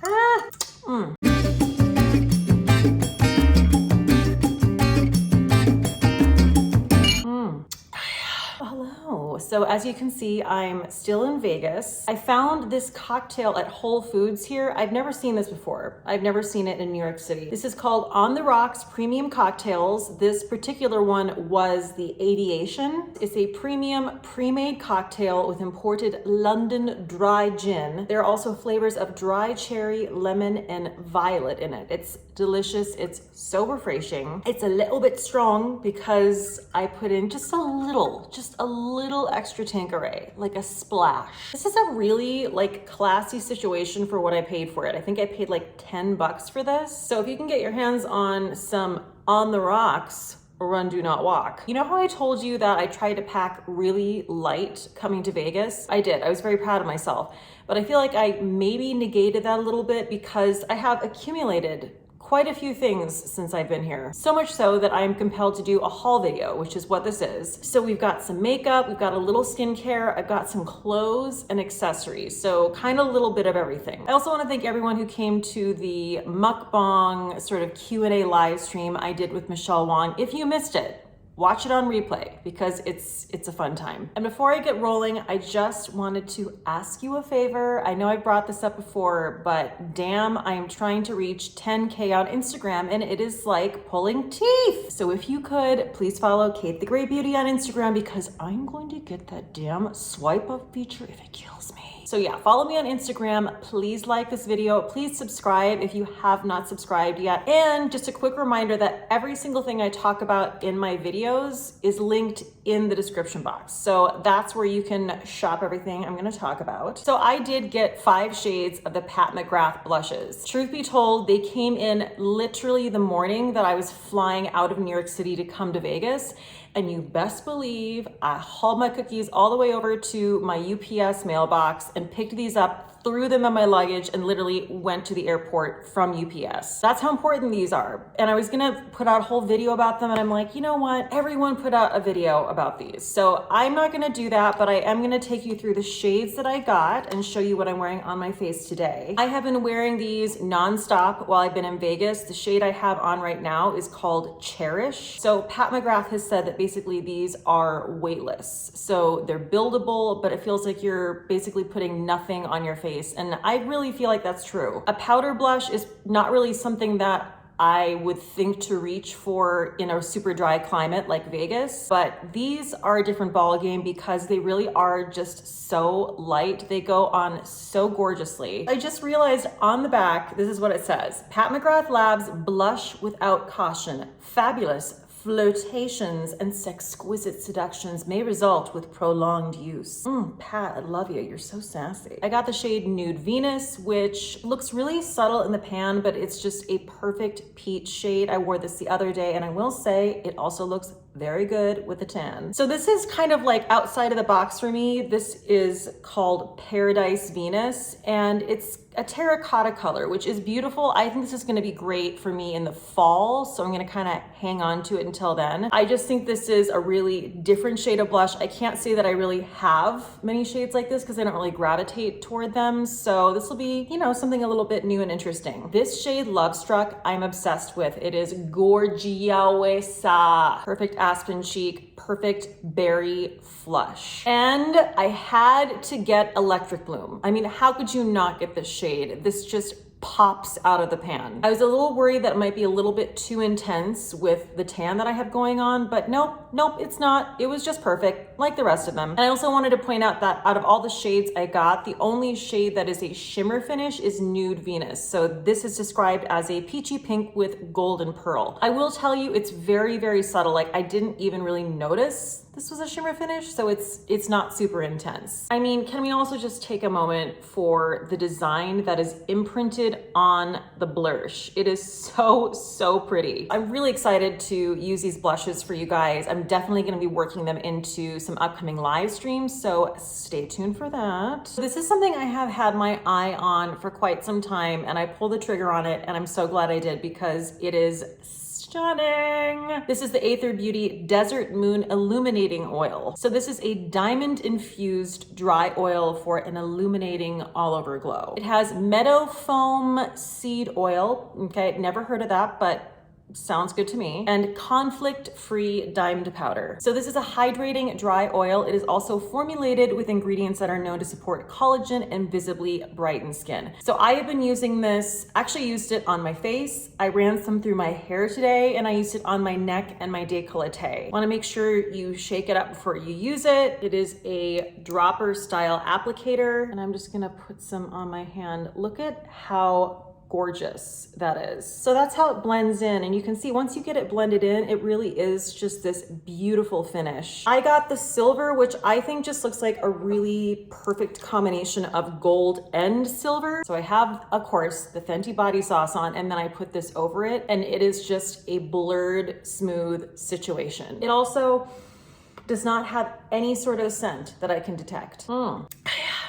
Hello. So as you can see, I'm still in Vegas. I found this cocktail at Whole Foods here. I've never seen this before. I've never seen it in New York City. This is called On the Rocks Premium Cocktails. This particular one was the Aviation. It's a premium pre-made cocktail with imported London dry gin. There are also flavors of dry cherry, lemon, and violet in it. It's delicious. It's so refreshing. It's a little bit strong because I put in just a little extra Tanqueray, like a splash. This is a really classy situation for what I paid for it. I think I paid like 10 bucks for this. So if you can get your hands on some On the Rocks, run, do not walk. You know how I told you that I tried to pack really light coming to Vegas? I did. I was very proud of myself. But I feel like I maybe negated that a little bit because I have accumulated quite a few things since I've been here. So much so that I am compelled to do a haul video, which is what this is. So we've got some makeup, we've got a little skincare, I've got some clothes and accessories. So kind of a little bit of everything. I also want to thank everyone who came to the mukbang sort of Q&A live stream I did with Michelle Wong. If you missed it, watch it on replay because it's a fun time. And before I get rolling, I just wanted to ask you a favor. I know I brought this up before, but damn, I am trying to reach 10K on Instagram and it is like pulling teeth. So if you could, please follow Cate the Great Beauty on Instagram because I'm going to get that damn swipe up feature if it kills me. So yeah, follow me on Instagram. Please like this video. Please subscribe if you have not subscribed yet. And just a quick reminder that every single thing I talk about in my videos is linked in the description box. So that's where you can shop everything I'm gonna talk about. So I did get 5 shades of the Pat McGrath blushes. Truth be told, they came in literally the morning that I was flying out of New York City to come to Vegas. And you best believe I hauled my cookies all the way over to my UPS mailbox and picked these up, threw them in my luggage, and literally went to the airport from UPS. That's how important these are. And I was gonna put out a whole video about them, and I'm like, you know what? Everyone put out a video about these. So I'm not gonna do that, but I am gonna take you through the shades that I got and show you what I'm wearing on my face today. I have been wearing these nonstop while I've been in Vegas. The shade I have on right now is called Cherish. So Pat McGrath has said that basically these are weightless. So they're buildable, but it feels like you're basically putting nothing on your face. And I really feel like that's true. A powder blush is not really something that I would think to reach for in a super dry climate like Vegas, but these are a different ball game because they really are just so light. They go on so gorgeously. I just realized on the back, this is what it says. Pat McGrath Labs Blush Without Caution. Fabulous. Flirtations and exquisite seductions may result with prolonged use. Pat, I love you. You're so sassy. I got the shade Nude Venus, which looks really subtle in the pan, but it's just a perfect peach shade. I wore this the other day, and I will say it also looks very good with the tan. So this is kind of like outside of the box for me. This is called Paradise Venus, and it's a terracotta color, which is beautiful. I think this is gonna be great for me in the fall, so I'm gonna kind of hang on to it until then. I just think this is a really different shade of blush. I can't say that I really have many shades like this because I don't really gravitate toward them, so this will be, you know, something a little bit new and interesting. This shade, Love Struck, I'm obsessed with. It is gorgiosa. Perfect aspen cheek, perfect berry flush. And I had to get Electric Bloom. I mean, how could you not get this shade? This just pops out of the pan. I was a little worried that it might be a little bit too intense with the tan that I have going on, but nope, it's not. It was just perfect, like the rest of them. And I also wanted to point out that out of all the shades I got, the only shade that is a shimmer finish is Nude Venus. So this is described as a peachy pink with golden pearl. I will tell you, it's very, very subtle. Like I didn't even really notice this was a shimmer finish, so it's not super intense. I mean, can we also just take a moment for the design that is imprinted on the blush? It is so pretty. I'm really excited to use these blushes for you guys. I'm definitely gonna be working them into some upcoming live streams, so stay tuned for that. This is something I have had my eye on for quite some time, and I pulled the trigger on it, and I'm so glad I did because it is Stunning. This is the Aether Beauty Desert Moon Illuminating Oil. So this is a diamond infused dry oil for an illuminating all over glow. It has meadow foam seed oil. Okay, never heard of that, but sounds good to me. And conflict-free diamond powder. So this is a hydrating dry oil. It is also formulated with ingredients that are known to support collagen and visibly brighten skin. So I have been using this, actually used it on my face. I ran some through my hair today, and I used it on my neck and my décolleté. Want to make sure you shake it up before you use it. It is a dropper style applicator, and I'm just gonna put some on my hand. Look at how gorgeous that is. So that's how it blends in, and you can see once you get it blended in, it really is just this beautiful finish. I got the silver, which I think just looks like a really perfect combination of gold and silver. So I have, of course, the Fenty body sauce on, and then I put this over it, and it is just a blurred, smooth situation. It also does not have any sort of scent that I can detect.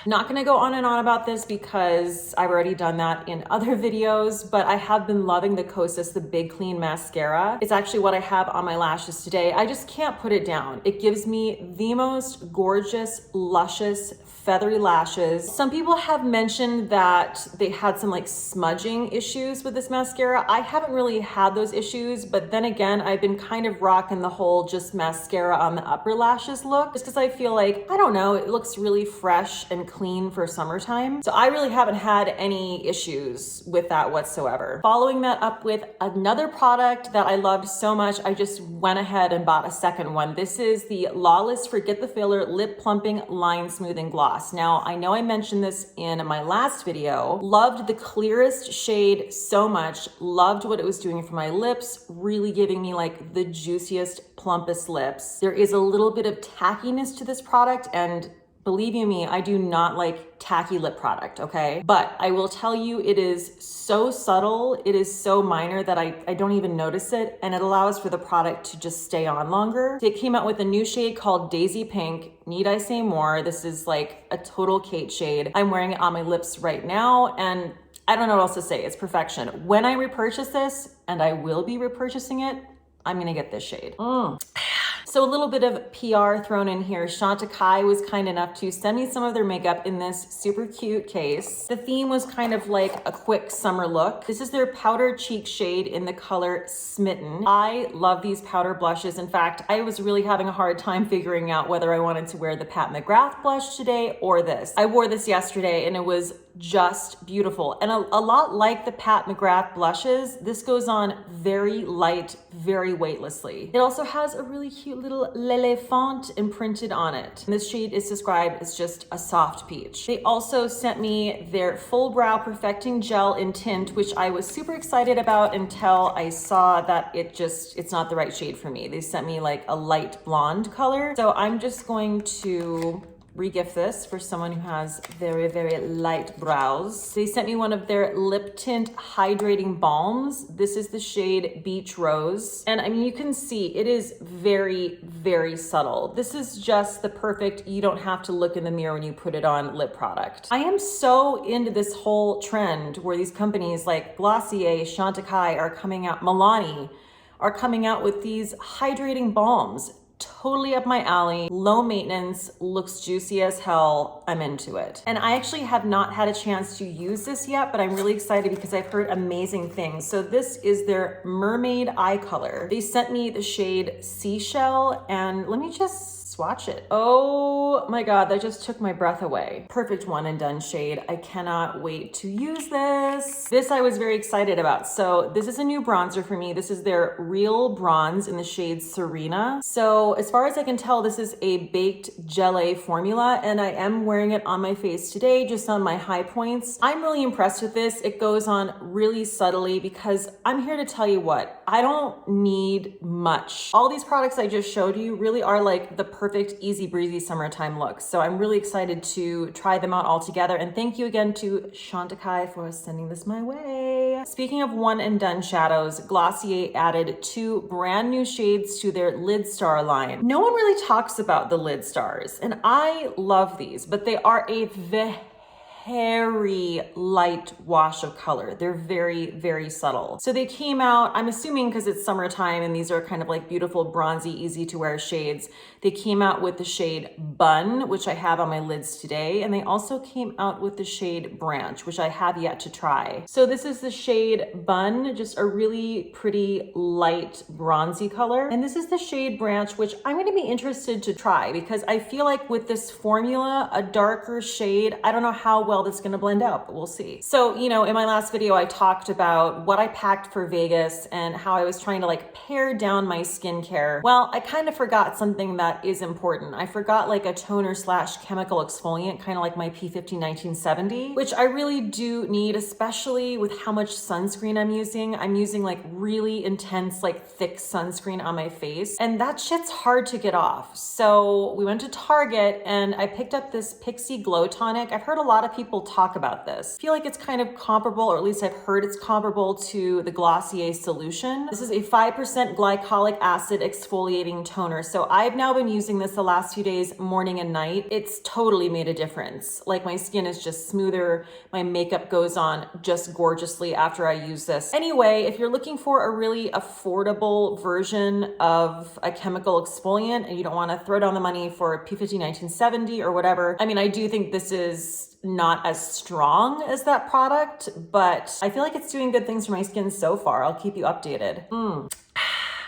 Not gonna go on and on about this because I've already done that in other videos, but I have been loving the Kosas, the Big Clean Mascara. It's actually what I have on my lashes today. I just can't put it down. It gives me the most gorgeous, luscious, feathery lashes. Some people have mentioned that they had some like smudging issues with this mascara. I haven't really had those issues, but then again, I've been kind of rocking the whole just mascara on the upper lashes look, just because I feel like, I don't know, it looks really fresh and clean for summertime. So I really haven't had any issues with that whatsoever. Following that up with another product that I loved so much, I just went ahead and bought a second one. This is the Lawless Forget the Filler Lip Plumping Line Smoothing Gloss. Now, I know I mentioned this in my last video. Loved the clearest shade so much. Loved what it was doing for my lips, really giving me like the juiciest, plumpest lips. There is a little bit of tackiness to this product, and believe you me, I do not like tacky lip product, okay? But I will tell you, it is so subtle, it is so minor that I don't even notice it, and it allows for the product to just stay on longer. It came out with a new shade called Daisy Pink. Need I say more? This is like a total Cate shade. I'm wearing it on my lips right now, and I don't know what else to say. It's perfection. When I repurchase this, and I will be repurchasing it, I'm gonna get this shade. So a little bit of PR thrown in here. Shanta Kai was kind enough to send me some of their makeup in this super cute case. The theme was kind of like a quick summer look. This is their powder cheek shade in the color Smitten. I love these powder blushes. In fact, I was really having a hard time figuring out whether I wanted to wear the Pat McGrath blush today or this. I wore this yesterday and it was just beautiful. And a lot like the Pat McGrath blushes, this goes on very light, very weightlessly. It also has a really cute little l'éléphant imprinted on it. And this shade is described as just a soft peach. They also sent me their Full Brow Perfecting Gel in Tint, which I was super excited about until I saw that it's not the right shade for me. They sent me like a light blonde color. So I'm just going to re-gift this for someone who has very, very light brows. They sent me one of their lip tint hydrating balms. This is the shade Beach Rose. And I mean, you can see it is very, very subtle. This is just the perfect, you don't have to look in the mirror when you put it on lip product. I am so into this whole trend where these companies like Glossier, Chantecaille are coming out, Milani are coming out with these hydrating balms. Totally up my alley, low maintenance, looks juicy as hell. I'm into it. And I actually have not had a chance to use this yet, but I'm really excited because I've heard amazing things. So this is their Mermaid Eye Color. They sent me the shade Seashell, and let me just swatch it. Oh my God, that just took my breath away. Perfect one and done shade. I cannot wait to use this. This I was very excited about. So this is a new bronzer for me. This is their Real Bronze in the shade Serena. So as far as I can tell, this is a baked gelée formula, and I am wearing it on my face today, just on my high points. I'm really impressed with this. It goes on really subtly because I'm here to tell you what, I don't need much. All these products I just showed you really are like the perfect easy breezy summertime look. So I'm really excited to try them out all together. And thank you again to Shanta Kai for sending this my way. Speaking of one and done shadows, Glossier added 2 brand new shades to their Lid Star line. No one really talks about the Lid Stars, and I love these, but they are a very light wash of color. They're very, very subtle. So they came out, I'm assuming because it's summertime and these are kind of like beautiful bronzy, easy to wear shades. They came out with the shade Bun, which I have on my lids today. And they also came out with the shade Branch, which I have yet to try. So this is the shade Bun, just a really pretty light bronzy color. And this is the shade Branch, which I'm going to be interested to try because I feel like with this formula, a darker shade, I don't know how well this is going to blend out, but we'll see. So, you know, in my last video, I talked about what I packed for Vegas and how I was trying to like pare down my skincare. Well, I kind of forgot something that is important. I forgot like a toner / chemical exfoliant, kind of like my P50 1970, which I really do need, especially with how much sunscreen I'm using. I'm using like really intense, like thick sunscreen on my face, and that shit's hard to get off. So we went to Target and I picked up this Pixi Glow Tonic. I've heard a lot of people talk about this. I feel like it's kind of comparable, or at least I've heard it's comparable to the Glossier Solution. This is a 5% glycolic acid exfoliating toner. So I've now been using this the last few days, morning and night. It's totally made a difference. Like my skin is just smoother. My makeup goes on just gorgeously after I use this. Anyway, if you're looking for a really affordable version of a chemical exfoliant and you don't want to throw down the money for P50 1970 or whatever, I mean, I do think this is not as strong as that product, but I feel like it's doing good things for my skin so far. I'll keep you updated.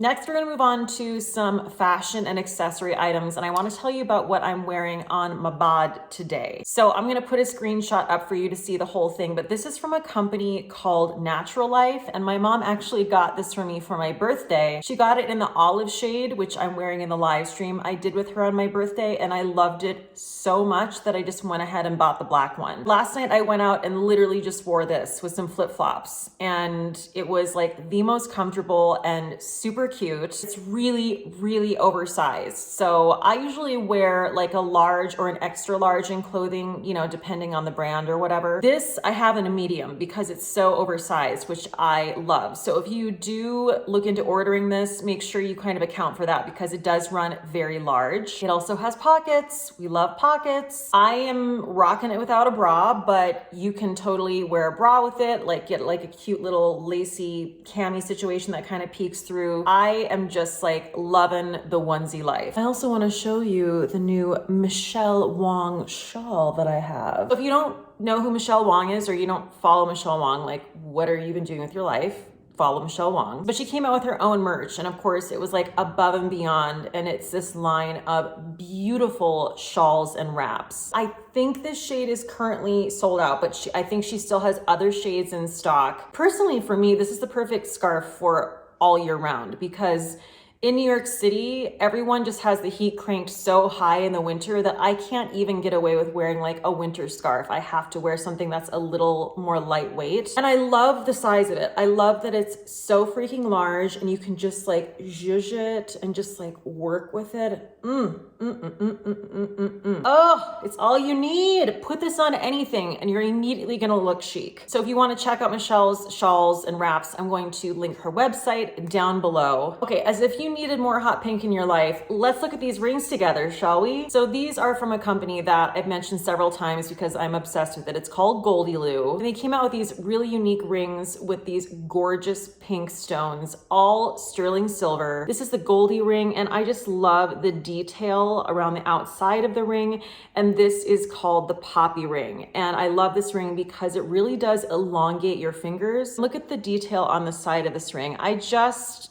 Next, we're gonna move on to some fashion and accessory items, and I wanna tell you about what I'm wearing on my bod today. So I'm gonna put a screenshot up for you to see the whole thing, but this is from a company called Natural Life, and my mom actually got this for me for my birthday. She got it in the olive shade, which I'm wearing in the live stream I did with her on my birthday, and I loved it so much that I just went ahead and bought the black one. Last night, I went out and literally just wore this with some flip-flops, and it was like the most comfortable and super cute. It's really, really oversized. So I usually wear like a large or an extra large in clothing, you know, depending on the brand or whatever. This I have in a medium because it's so oversized, which I love. So if you do look into ordering this, make sure you kind of account for that because it does run very large. It also has pockets. We love pockets. I am rocking it without a bra, but you can totally wear a bra with it, like get like a cute little lacy cami situation that kind of peeks through. I am just like loving the onesie life. I also want to show you the new Michelle Wong shawl that I have. So if you don't know who Michelle Wong is, or you don't follow Michelle Wong, like what are you even doing with your life? Follow Michelle Wong. But she came out with her own merch, and of course it was like above and beyond, and it's this line of beautiful shawls and wraps. I think this shade is currently sold out, but I think she still has other shades in stock. Personally, for me, this is the perfect scarf for all year round because in New York City, everyone just has the heat cranked so high in the winter that I can't even get away with wearing like a winter scarf. I have to wear something that's a little more lightweight. And I love the size of it. I love that it's so freaking large and you can just like zhuzh it and just like work with it. Oh, it's all you need. Put this on anything and you're immediately gonna look chic. So if you wanna check out Michelle's shawls and wraps, I'm going to link her website down below. Okay, as if you needed more hot pink in your life, let's look at these rings together, shall we? So these are from a company that I've mentioned several times because I'm obsessed with it. It's called Goldiloo. And they came out with these really unique rings with these gorgeous pink stones, all sterling silver. This is the Goldie ring, and I just love the detail around the outside of the ring. And this is called the Poppy ring. And I love this ring because it really does elongate your fingers. Look at the detail on the side of this ring.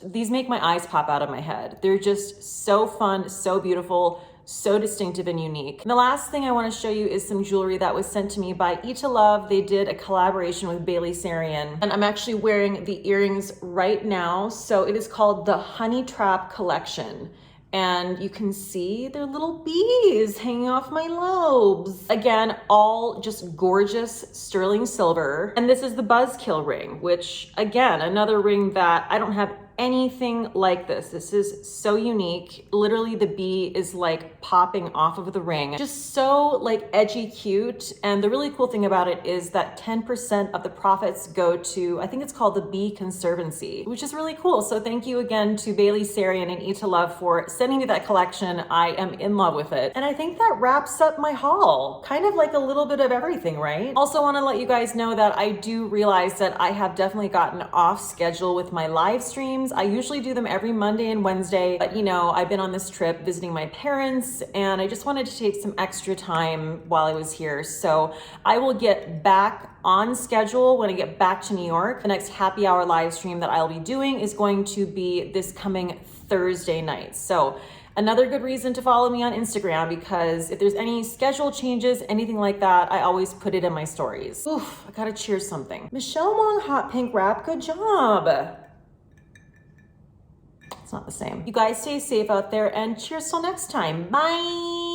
These make my eyes pop out of my head. They're just so fun, so beautiful, so distinctive and unique. And the last thing I want to show you is some jewelry that was sent to me by Eat to Love. They did a collaboration with Bailey Sarian, and I'm actually wearing the earrings right now. So it is called the Honey Trap Collection. And you can see they're little bees hanging off my lobes. Again, all just gorgeous sterling silver. And this is the Buzzkill ring, which again, another ring that I don't have anything like this. This is so unique. Literally the bee is like popping off of the ring. Just so like edgy cute. And the really cool thing about it is that 10% of the profits go to, I think it's called the Bee Conservancy, which is really cool. So thank you again to Bailey Sarian and Eat to Love for sending me that collection. I am in love with it. And I think that wraps up my haul. Kind of like a little bit of everything, right? Also want to let you guys know that I do realize that I have definitely gotten off schedule with my live streams. I usually do them every Monday and Wednesday, but you know, I've been on this trip visiting my parents and I just wanted to take some extra time while I was here. So I will get back on schedule when I get back to New York. The next happy hour live stream that I'll be doing is going to be this coming Thursday night. So another good reason to follow me on Instagram, because if there's any schedule changes, anything like that, I always put it in my stories. Oof, I gotta cheers something. Michelle Wong Hot Pink Wrap, good job. It's not the same. You guys stay safe out there and cheers till next time. Bye.